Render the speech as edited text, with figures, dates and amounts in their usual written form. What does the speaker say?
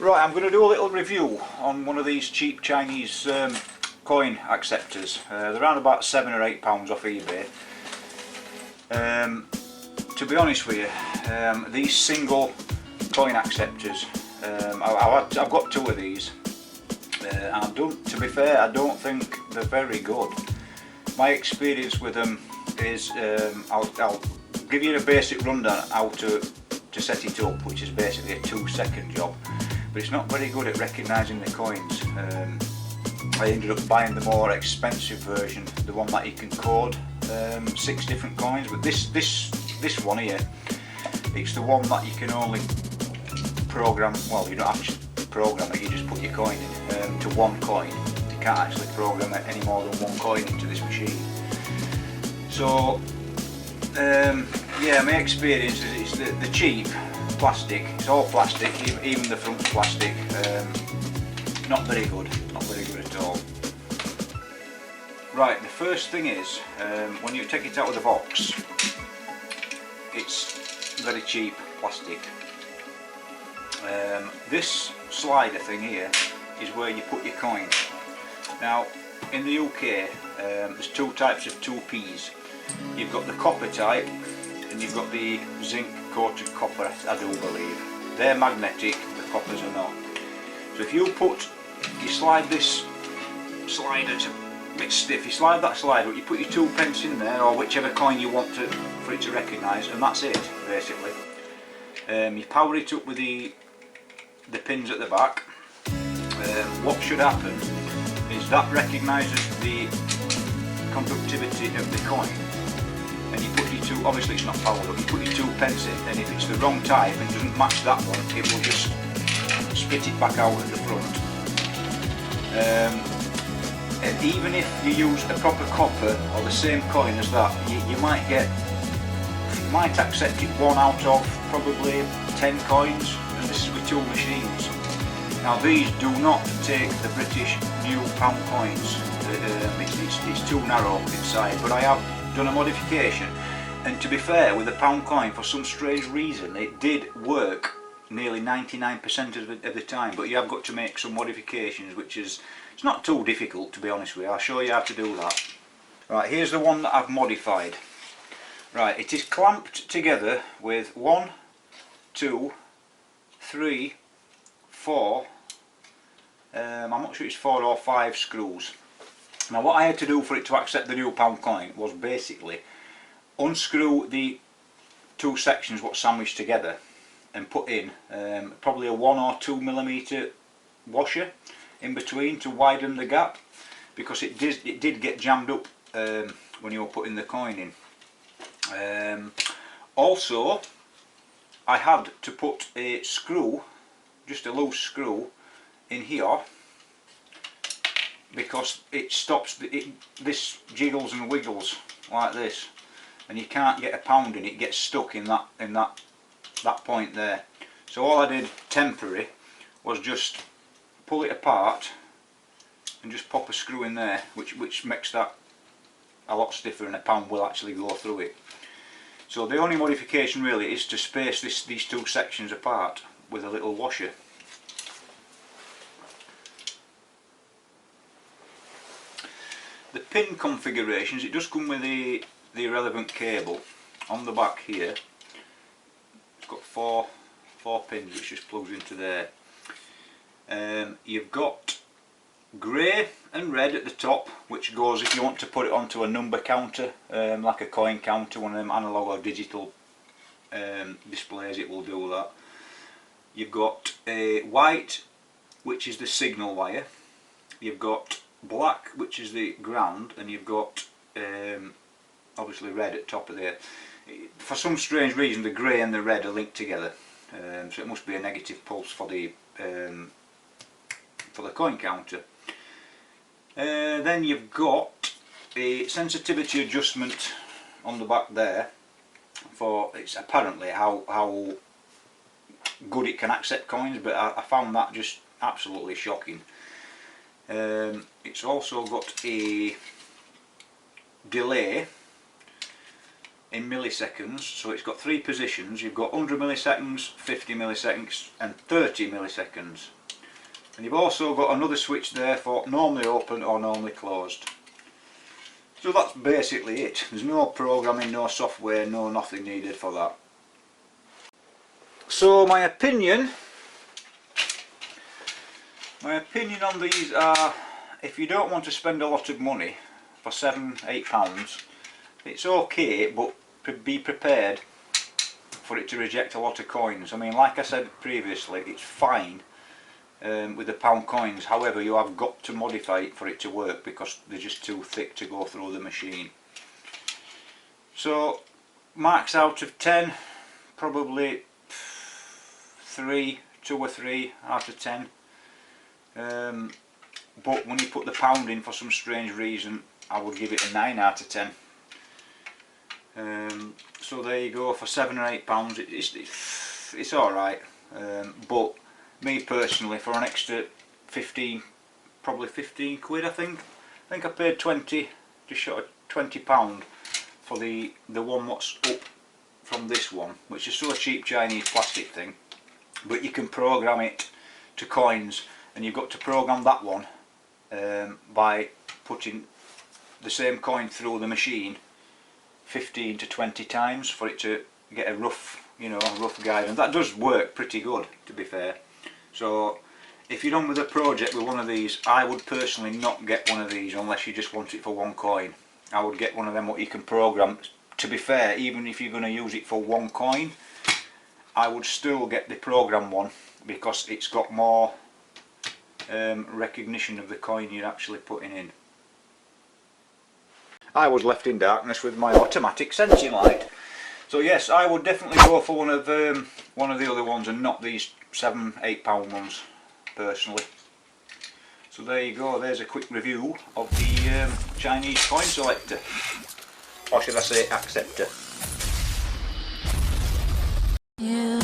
Right, I'm going to do a little review on one of these cheap Chinese coin acceptors. They're around about £7 or £8 off eBay. To be honest with you, these single coin acceptors, I've got two of these, and to be fair, I don't think they're very good. My experience with them is, I'll give you a basic rundown how to set it up, which is basically a 2-second job, but it's not very good at recognising the coins. I ended up buying the more expensive version, the one that you can code 6 different coins, but this one here, it's the one that you can only program. Well, you don't actually program it, you just put your coin in to one coin. You can't actually program it any more than one coin into this machine. So yeah, my experience is it's the cheap plastic. It's all plastic, even the front's plastic. Not very good, at all. Right, the first thing is, when you take it out of the box, it's very cheap plastic. This slider thing here is where you put your coin. Now, in the UK, there's two types of 2Ps. You've got the copper type, and you've got the zinc coated copper, I do believe. They're magnetic, the coppers are not. So if you slide this slider, it's a bit stiff, you slide that slider, you put your 2 pence in there, or whichever coin you want for it to recognise, and that's it, basically. You power it up with the pins at the back. What should happen is that recognises the conductivity of the coin, and you put your obviously it's not powered up, you put your 2 pence in, and if it's the wrong type and doesn't match that one, it will just spit it back out at the front. And even if you use a proper copper or the same coin as that, you might accept it 1 out of probably 10 coins, and this is with 2 machines. Now these do not take the British new pound coins. It's too narrow inside, but I have done a modification, and to be fair, with the pound coin, for some strange reason it did work nearly 99% of the time, but you have got to make some modifications, which is, it's not too difficult, to be honest with you. I'll show you how to do that. Right, here's the one that I've modified. Right, it is clamped together with 1, 2, 3, 4, I'm not sure it's 4 or 5 screws. Now what I had to do for it to accept the new pound coin was basically unscrew the 2 sections what sandwiched together and put in probably a 1 or 2 millimeter washer in between to widen the gap, because it did get jammed up when you were putting the coin in. Also, I had to put a screw, just a loose screw, in here, because it stops, this jiggles and wiggles like this, and you can't get a pound in, it gets stuck in that point there. So all I did temporary was just pull it apart and just pop a screw in there, which makes that a lot stiffer, and a pound will actually go through it. So the only modification really is to space these 2 sections apart with a little washer. The pin configurations, it does come with the relevant cable on the back here. It's got 4 pins which just plugs into there. You've got grey and red at the top, which goes if you want to put it onto a number counter, like a coin counter, one of them analog or digital displays, it will do that. You've got a white, which is the signal wire. You've got black, which is the ground, and you've got obviously red at top of there. For some strange reason the grey and the red are linked together, so it must be a negative pulse for the coin counter. Then you've got a sensitivity adjustment on the back there, for it's apparently how good it can accept coins, but I found that just absolutely shocking. It's also got a delay. in milliseconds, so it's got 3 positions. You've got 100 milliseconds, 50 milliseconds and 30 milliseconds. And you've also got another switch there for normally open or normally closed. So that's basically it. There's no programming, no software, no nothing needed for that. So my opinion on these are, if you don't want to spend a lot of money for £7–8, it's okay, but be prepared for it to reject a lot of coins. I mean, like I said previously, it's fine with the pound coins. However, you have got to modify it for it to work because they're just too thick to go through the machine. So marks out of 10, probably 2 or 3 out of 10. But when you put the pound in for some strange reason, I would give it a 9 out of 10. So there you go, for £7 or £8 it's alright, but me personally, for an extra 15, probably 15 quid, I think I paid 20, just short of £20 for the one what's up from this one, which is sort of cheap Chinese plastic thing, but you can program it to coins, and you've got to program that one by putting the same coin through the machine 15 to 20 times for it to get a rough, you know, a rough guide, and that does work pretty good, to be fair. So if you're done with a project with one of these, I would personally not get one of these unless you just want it for one coin. I would get one of them what you can program. To be fair, even if you're going to use it for one coin, I would still get the program one because it's got more recognition of the coin you're actually putting in. I was left in darkness with my automatic sensing light. So yes, I would definitely go for one of the other ones and not these £7–8 ones personally. So there you go, there's a quick review of the Chinese coin selector, or should I say acceptor. Yeah.